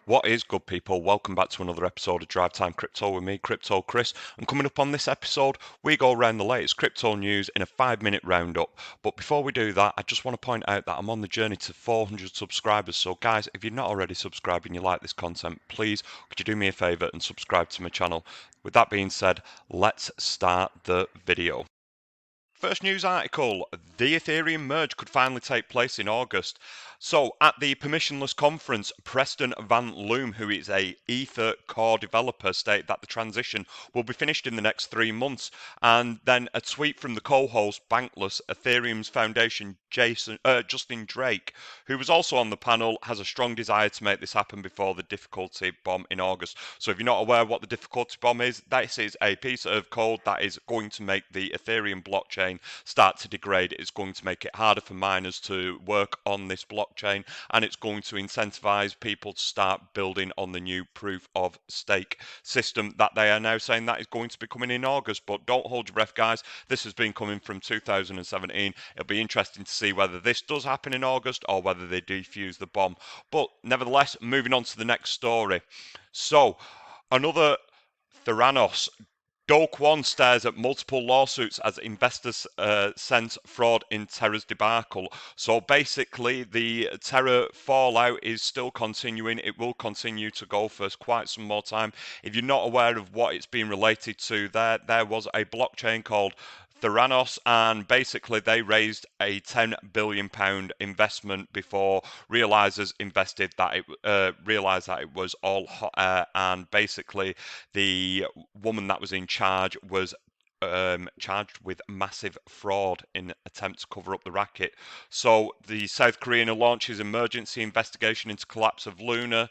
What is good, people? Welcome back to another episode of Drive Time Crypto with me, Crypto Chris. And coming up on this episode, we go around the latest crypto news in a 5-minute roundup. But before we do that, I just want to point out that I'm on the journey to 400 subscribers. So guys, if you're not already subscribed and you like this content, please could you do me a favor and subscribe to my channel. With that being said, let's start the video. First news article, the Ethereum Merge could finally take place in August. So at the permissionless conference, Preston Van Loom, who is a Ether core developer, stated that the transition will be finished in the next 3 months. And then a tweet from the co-host, Bankless, Ethereum's foundation, Justin Drake, who was also on the panel, has a strong desire to make this happen before the difficulty bomb in August. So if you're not aware what the difficulty bomb is, this is a piece of code that is going to make the Ethereum blockchain start to degrade. It's going to make it harder for miners to work on this blockchain, and it's going to incentivize people to start building on the new proof of stake system that they are now saying that is going to be coming in August. But don't hold your breath, guys. This has been coming from 2017. It'll be interesting to see whether this does happen in August or whether they defuse the bomb. But nevertheless, moving on to the next story. So another Theranos. Kwon stares at multiple lawsuits as investors sense fraud in Terra's debacle. So basically, the Terra fallout is still continuing. It will continue to go for quite some more time. If you're not aware of what it's been related to, there was a blockchain called Theranos, and basically they raised a £10 billion investment before realizers invested that realized that it was all hot air, and basically the woman that was in charge was charged with massive fraud in attempt to cover up the racket. So the South Korean launches emergency investigation into collapse of Luna.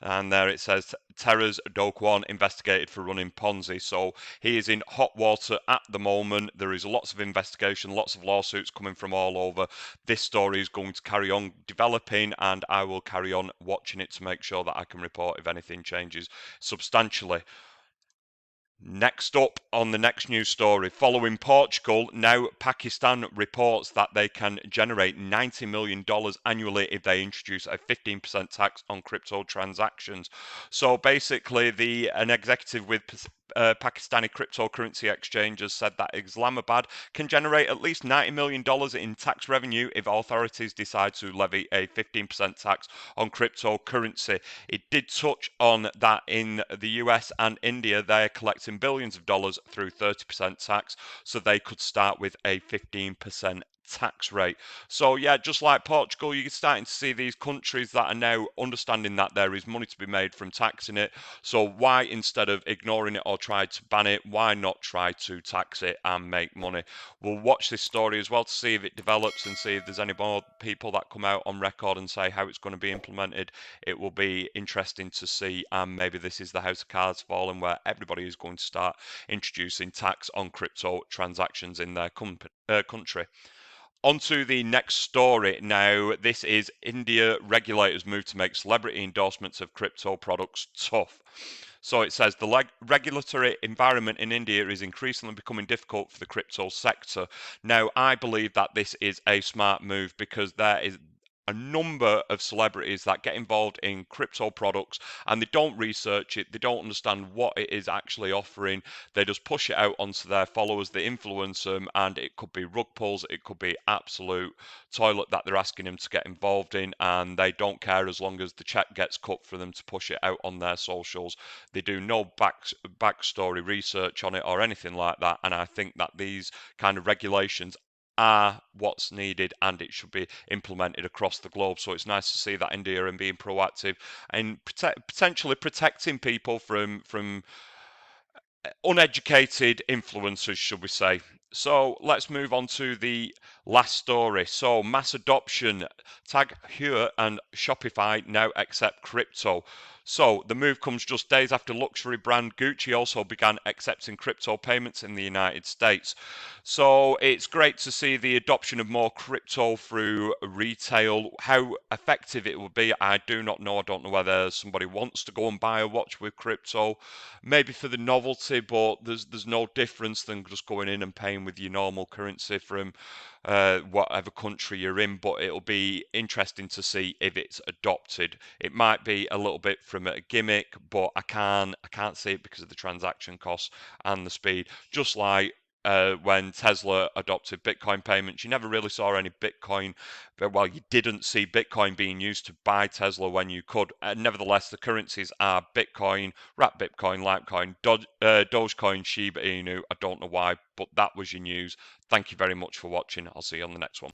And there it says Terra's Kwon investigated for running Ponzi. So he is in hot water at the moment. There is lots of investigation, lots of lawsuits coming from all over. This story is going to carry on developing, and I will carry on watching it to make sure that I can report if anything changes substantially. Next up on the next news story, following Portugal, now Pakistan reports that they can generate $90 million annually if they introduce a 15% tax on crypto transactions. So basically, an executive with Pakistani cryptocurrency exchanges said that Islamabad can generate at least $90 million in tax revenue if authorities decide to levy a 15% tax on cryptocurrency. It did touch on that in the US and India, they're collecting billions of dollars through 30% tax, so they could start with a 15% tax rate. So yeah, just like Portugal, you're starting to see these countries that are now understanding that there is money to be made from taxing it. So why, instead of ignoring it or try to ban it, why not try to tax it and make money? We'll watch this story as well to see if it develops and see if there's any more people that come out on record and say how it's going to be implemented. It will be interesting to see, and maybe this is the house of cards falling where everybody is going to start introducing tax on crypto transactions in their country. On to the next story. Now, this is India regulators move to make celebrity endorsements of crypto products tough. So it says the regulatory environment in India is increasingly becoming difficult for the crypto sector. Now, I believe that this is a smart move because there is a number of celebrities that get involved in crypto products and they don't research it, they don't understand what it is actually offering, they just push it out onto their followers, they influence them, and it could be rug pulls, it could be absolute toilet that they're asking them to get involved in, and they don't care as long as the check gets cut for them to push it out on their socials. They do no backstory research on it or anything like that, and I think that these kind of regulations are what's needed, and it should be implemented across the globe. So it's nice to see that India and being proactive and potentially protecting people from uneducated influencers, should we say. So let's move on to the last story. So mass adoption, tag Heuer and Shopify now accept crypto. So the move comes just days after luxury brand Gucci also began accepting crypto payments in the United States. So it's great to see the adoption of more crypto through retail. How effective it will be, I do not know. I don't know whether somebody wants to go and buy a watch with crypto, maybe for the novelty, but there's no difference than just going in and paying with your normal currency from whatever country you're in, but it'll be interesting to see if it's adopted. It might be a little bit from a gimmick, but I can't see it because of the transaction costs and the speed. Just like when Tesla adopted Bitcoin payments, you never really saw any Bitcoin. Well, you didn't see Bitcoin being used to buy Tesla when you could. Nevertheless, the currencies are Bitcoin, Wrap Bitcoin, Litecoin, Dogecoin, Shiba Inu. I don't know why, but that was your news. Thank you very much for watching. I'll see you on the next one.